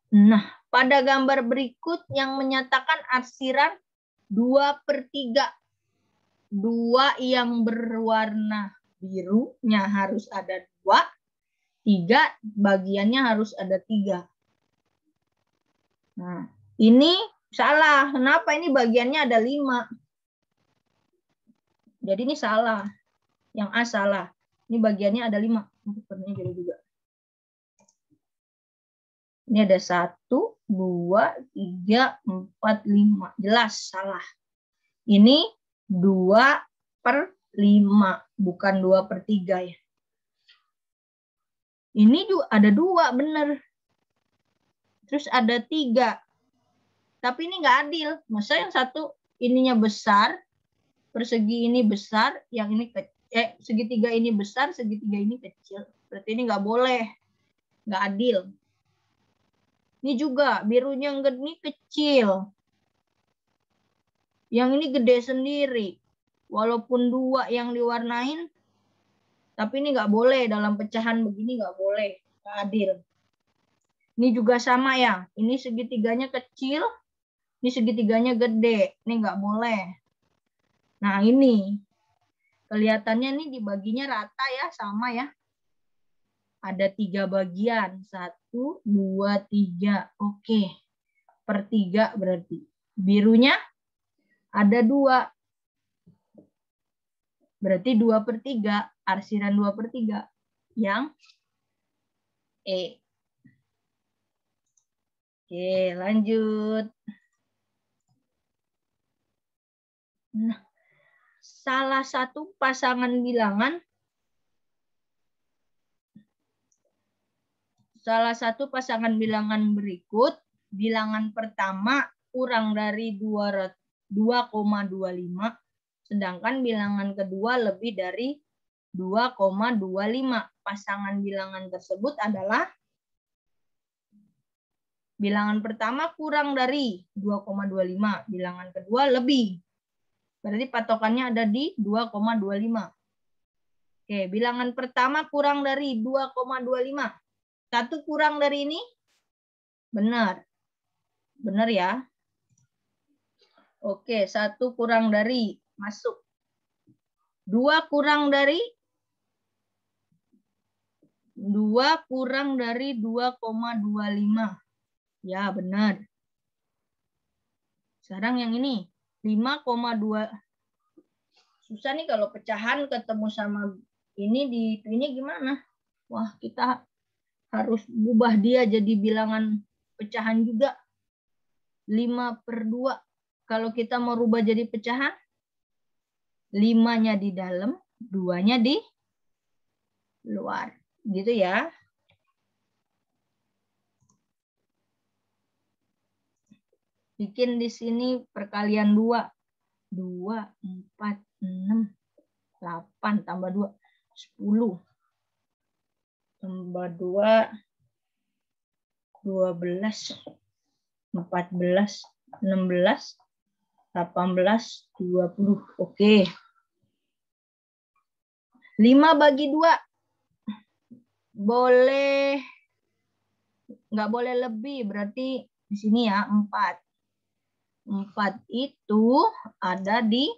Nah, pada gambar berikut yang menyatakan arsiran 2/3. 2 yang berwarna birunya harus ada 2. 3 bagiannya harus ada 3. Nah, ini salah. Kenapa ini bagiannya ada 5? Jadi ini salah. Yang A salah. Ini bagiannya ada 5. Warnanya biru juga. Ini ada 1, 2, 3, 4, 5. Jelas salah. Ini 2/5. Bukan 2/3 ya. Ini juga ada 2, benar. Terus ada 3. Tapi ini nggak adil. Masa yang satu ininya besar, persegi ini besar, yang ini segitiga ini besar, segitiga ini kecil. Berarti ini nggak boleh. Nggak adil. Ini juga birunya ini kecil. Yang ini gede sendiri. Walaupun 2 yang diwarnain, tapi ini nggak boleh. Dalam pecahan begini nggak boleh. Nggak adil. Ini juga sama ya. Ini segitiganya kecil. Ini segitiganya gede. Ini nggak boleh. Nah ini. Kelihatannya ini dibaginya rata ya. Sama ya. Ada 3 bagian. 1, 2, 3. Oke. Per 3 berarti. Birunya ada 2. Berarti 2/3. Arsiran 2/3. Yang E. Oke, lanjut. Nah, salah satu pasangan bilangan berikut, bilangan pertama kurang dari 2,25, sedangkan bilangan kedua lebih dari 2,25. Pasangan bilangan tersebut adalah bilangan pertama kurang dari 2,25, bilangan kedua lebih. Berarti patokannya ada di 2,25. Oke, bilangan pertama kurang dari 2,25. 1 kurang dari ini? Benar. Benar ya. Oke, 1 kurang dari. Masuk. 2 kurang dari? 2 kurang dari 2,25. Ya, benar. Sekarang yang ini. 5,2. Susah nih kalau pecahan ketemu sama ini gimana? Wah, kita harus ubah dia jadi bilangan pecahan juga. 5/2. Kalau kita mau rubah jadi pecahan, 5-nya di dalam, 2-nya di luar. Gitu ya. Bikin di sini perkalian 2. 2, 4, 6, 8, tambah 2, 10. Tambah 2, 12, 14, 16, 18, 20. Oke. 5 bagi 2. Boleh. Nggak boleh lebih. Berarti di sini ya 4. 4 itu ada di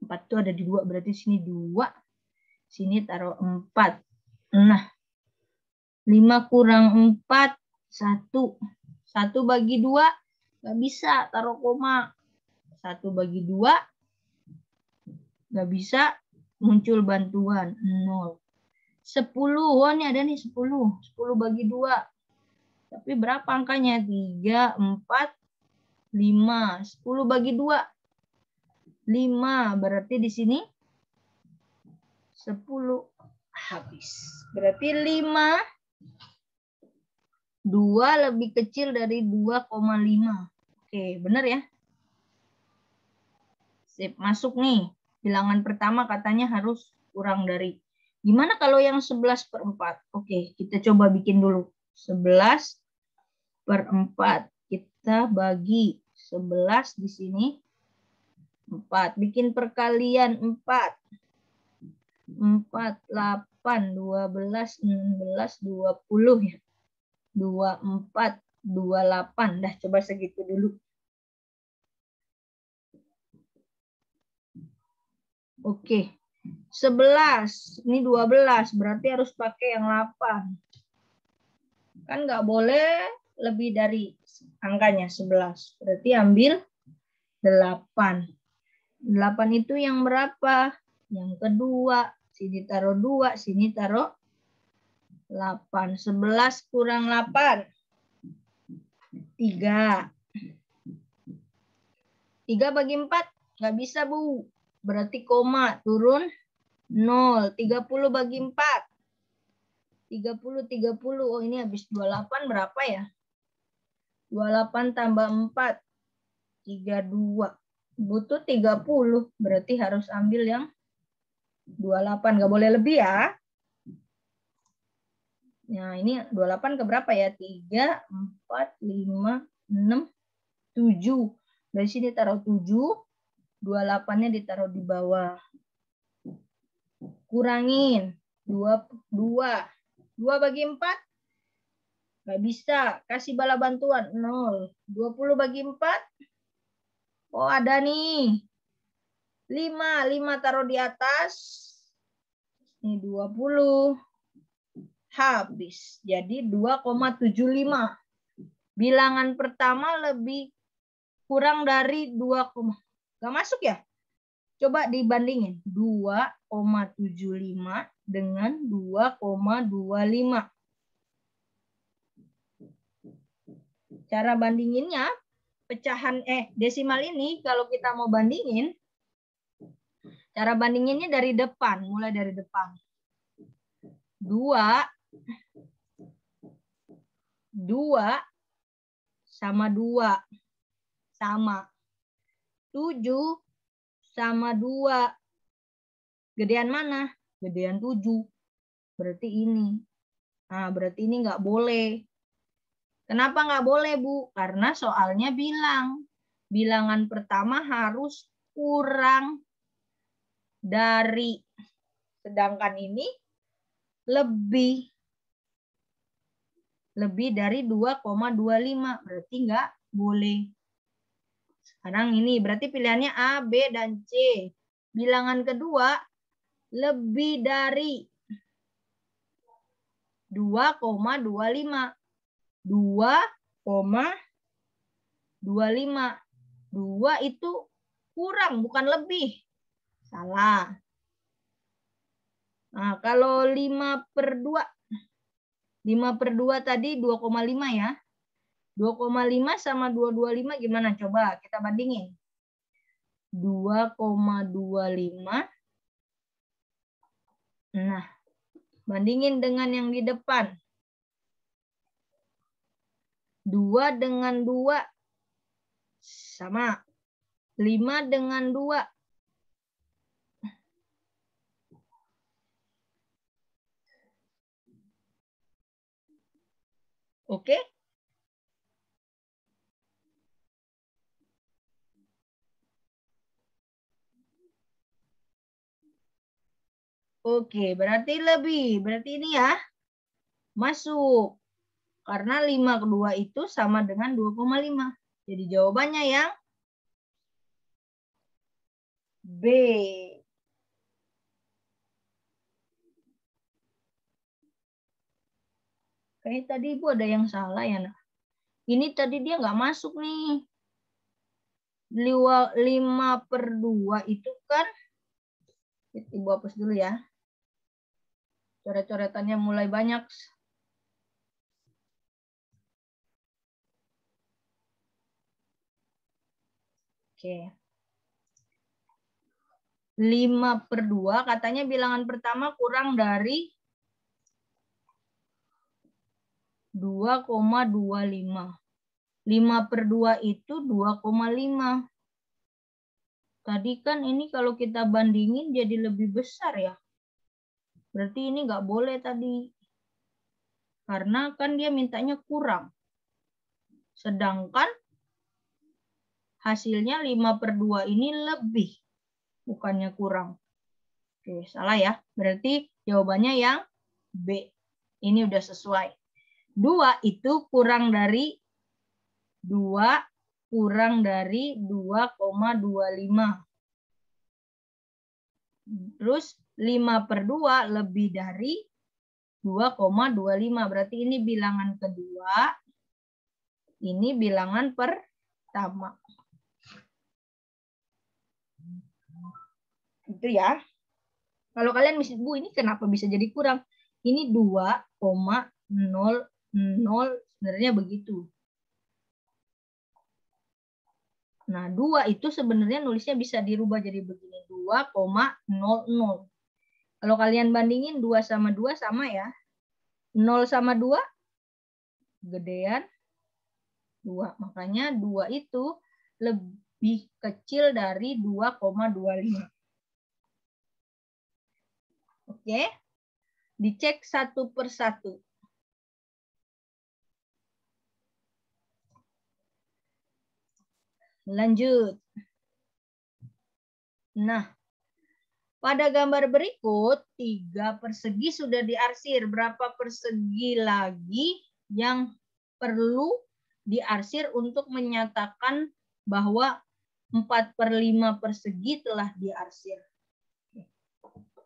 4 itu ada di 2, berarti sini 2. Sini taruh 4. Nah, 5 kurang 4, 1. 1 bagi 2, nggak bisa taruh koma. 1 bagi 2, nggak bisa muncul bantuan, 0. 10, oh ini ada nih 10. 10 bagi 2. Tapi berapa angkanya? 3, 4, 5. 10 bagi 2. 5. Berarti di sini 10. Habis. Berarti 5. 2 lebih kecil dari 2,5. Oke, benar ya? Sip, masuk nih. Bilangan pertama katanya harus kurang dari. Gimana kalau yang 11/4? Oke, kita coba bikin dulu. 11/4. Kita bagi 11 di sini. 4. Bikin perkalian 4. 4, 8, 12, 16, 20 ya. 24, 28. Dah coba segitu dulu. Oke. 11. Ini 12. Berarti harus pakai yang 8. Kan nggak boleh lebih dari angkanya 11. Berarti ambil 8. 8 itu yang berapa? Yang kedua. Sini taruh 2, sini taruh 8. 11 kurang 8. 3. 3 bagi 4. Nggak bisa, Bu. Berarti koma. Turun 0. 30 bagi 4. 30. Oh, ini habis 28 berapa ya? 28 tambah 4. 32. Butuh 30. Berarti harus ambil yang 28. Nggak boleh lebih ya. Nah, ini 28 ke berapa ya? 3, 4, 5, 6, 7. Dari sini taruh 7. 28-nya ditaruh di bawah. Kurangin. 2 bagi 4. Nggak bisa. Kasih bala bantuan. 0. 20 bagi 4. Oh, ada nih. 5. 5 taruh di atas. Ini 20. Habis. Jadi 2,75. Bilangan pertama lebih kurang dari 2, nggak masuk ya? Coba dibandingin. 2,75 dengan 2,25. Cara bandinginnya, pecahan desimal ini kalau kita mau bandingin, cara bandinginnya dari depan, mulai dari depan. 2 sama 2 sama. 7 sama 2. Gedean mana? Gedean 7. Berarti ini. Nah, berarti ini nggak boleh. Kenapa nggak boleh, Bu? Karena soalnya bilangan pertama harus kurang dari. Sedangkan ini lebih dari 2,25. Berarti nggak boleh. Sekarang ini berarti pilihannya A, B, dan C. Bilangan kedua lebih dari 2,25. 2,25. 2 itu kurang, bukan lebih. Salah. Nah, kalau 5/2. 5/2 tadi 2,5 ya. 2,5 sama 2,25 gimana? Coba kita bandingin. 2,25. Nah, bandingin dengan yang di depan. 2 dengan 2 sama. 5 dengan 2. Oke? Oke, berarti lebih. Berarti ini ya masuk. Karena 5/2 itu sama dengan 2,5. Jadi jawabannya yang B. Kayak tadi Ibu ada yang salah ya, nah. Ini tadi dia nggak masuk nih. 5/2 itu kan, Ibu hapus dulu ya. Coret-coretannya mulai banyak. Oke. 5/2 katanya bilangan pertama kurang dari 2,25. 5/2 itu 2,5. Tadi kan ini kalau kita bandingin jadi lebih besar ya. Berarti ini nggak boleh tadi. Karena kan dia mintanya kurang. Sedangkan hasilnya 5/2 ini lebih, bukannya kurang. Oke, salah ya. Berarti jawabannya yang B. Ini udah sesuai. 2 itu kurang dari 2,25. Terus 5/2 lebih dari 2,25. Berarti ini bilangan kedua. Ini bilangan pertama. Itu ya. Kalau kalian bisa, Bu, ini kenapa bisa jadi kurang? Ini 2,00, sebenarnya begitu. Nah, 2 itu sebenarnya nulisnya bisa dirubah jadi begini. 2,00. Kalau kalian bandingin 2 sama 2 sama ya. 0 sama 2 gedean 2. Makanya 2 itu lebih kecil dari 2,25. Oke. Dicek satu persatu. Lanjut. Nah, pada gambar berikut, 3 persegi sudah diarsir. Berapa persegi lagi yang perlu diarsir untuk menyatakan bahwa 4/5 persegi telah diarsir?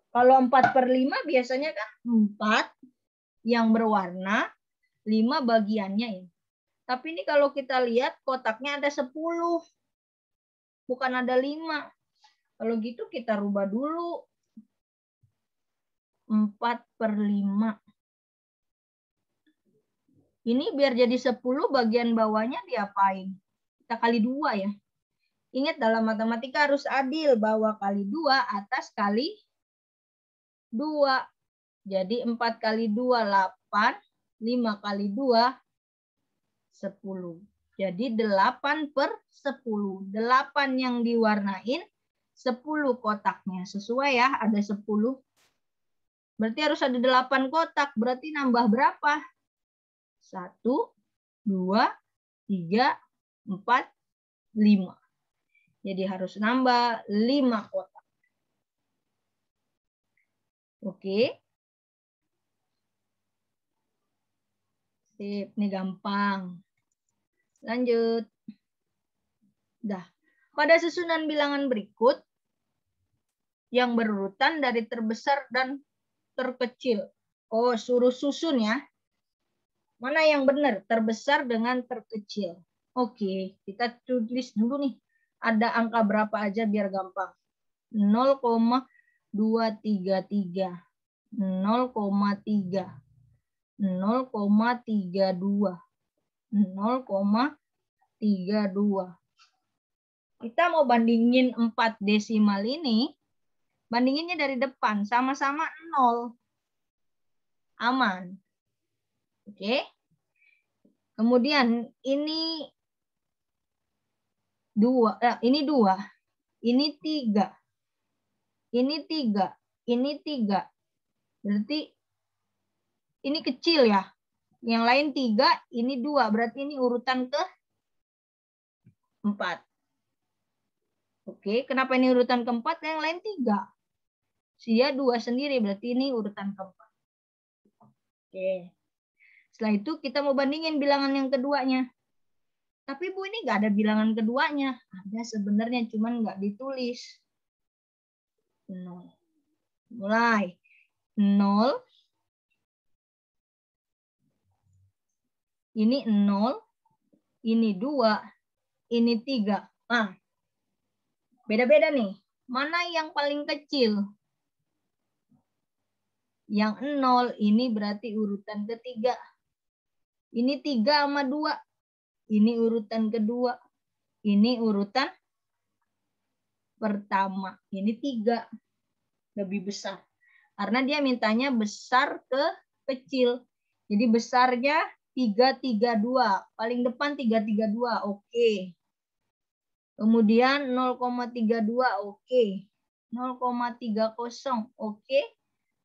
Kalau 4/5 biasanya kan 4 yang berwarna, 5 bagiannya ya. Tapi ini kalau kita lihat kotaknya ada 10. Bukan ada 5. Kalau gitu kita rubah dulu. 4/5. Ini biar jadi 10, bagian bawahnya diapain? Kita kali 2 ya. Ingat dalam matematika harus adil. Bawah kali 2, atas kali 2. Jadi 4 kali 2, 8. 5 kali 2, 10. Jadi 8/10. 8 yang diwarnain, 10 kotaknya. Sesuai ya, ada 10. Berarti harus ada 8 kotak. Berarti nambah berapa? 1, 2, 3, 4, 5. Jadi harus nambah 5 kotak. Oke. Sip, ini gampang. Lanjut. Dah. Pada susunan bilangan berikut, yang berurutan dari terbesar dan terkecil. Oh, suruh susun ya. Mana yang benar? Terbesar dengan terkecil. Oke, kita tulis dulu nih. Ada angka berapa aja biar gampang. 0,233. 0,3. 0,32. 0,32. Kita mau bandingin 4 desimal ini, bandinginnya dari depan, sama-sama 0. Aman. Oke. Kemudian ini 2, ini 2, ini 3. Ini 3, ini 3. Berarti ini kecil ya. Yang lain 3, ini 2. Berarti ini urutan ke 4. Oke, kenapa ini urutan keempat? Yang lain 3. Dia 2 sendiri, berarti ini urutan keempat. Oke. Setelah itu kita mau bandingin bilangan yang keduanya. Tapi Bu, ini nggak ada bilangan keduanya. Ada sebenarnya, cuman nggak ditulis. 0. Mulai. 0. Ini 0. Ini 2. Ini 3. Nah, beda-beda nih. Mana yang paling kecil? Yang 0 ini berarti urutan ketiga. Ini 3 sama 2. Ini urutan kedua. Ini urutan pertama. Ini 3. Lebih besar. Karena dia mintanya besar ke kecil. Jadi besarnya 332. Paling depan 332. Oke. Kemudian 0,32. Oke. 0,30. Oke.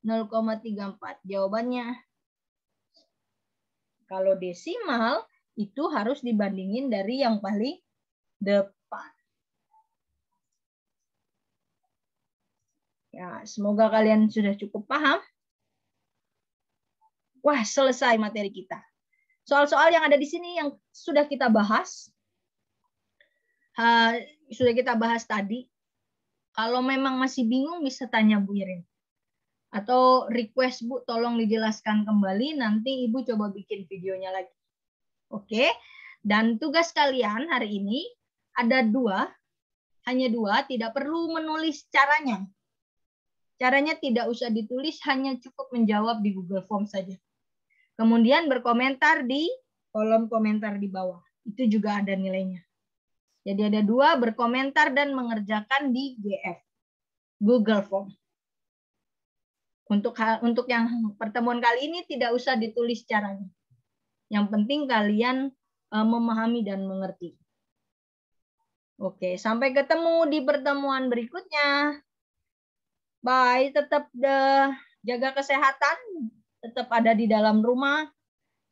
0,34. Jawabannya. Kalau desimal itu harus dibandingin dari yang paling depan. Ya, semoga kalian sudah cukup paham. Wah, selesai materi kita. Soal-soal yang ada di sini yang sudah kita bahas, tadi. Kalau memang masih bingung bisa tanya Bu Irin. Atau request Bu, tolong dijelaskan kembali, nanti Ibu coba bikin videonya lagi. Oke, dan tugas kalian hari ini ada hanya dua, tidak perlu menulis caranya. Caranya tidak usah ditulis, hanya cukup menjawab di Google Form saja. Kemudian berkomentar di kolom komentar di bawah. Itu juga ada nilainya. Jadi ada dua, berkomentar dan mengerjakan di GF, Google Form. Untuk yang pertemuan kali ini tidak usah ditulis caranya. Yang penting kalian memahami dan mengerti. Oke, sampai ketemu di pertemuan berikutnya. Bye, tetap jaga kesehatan, tetap ada di dalam rumah,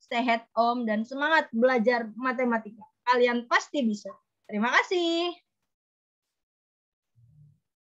stay at home, dan semangat belajar matematika. Kalian pasti bisa. Terima kasih.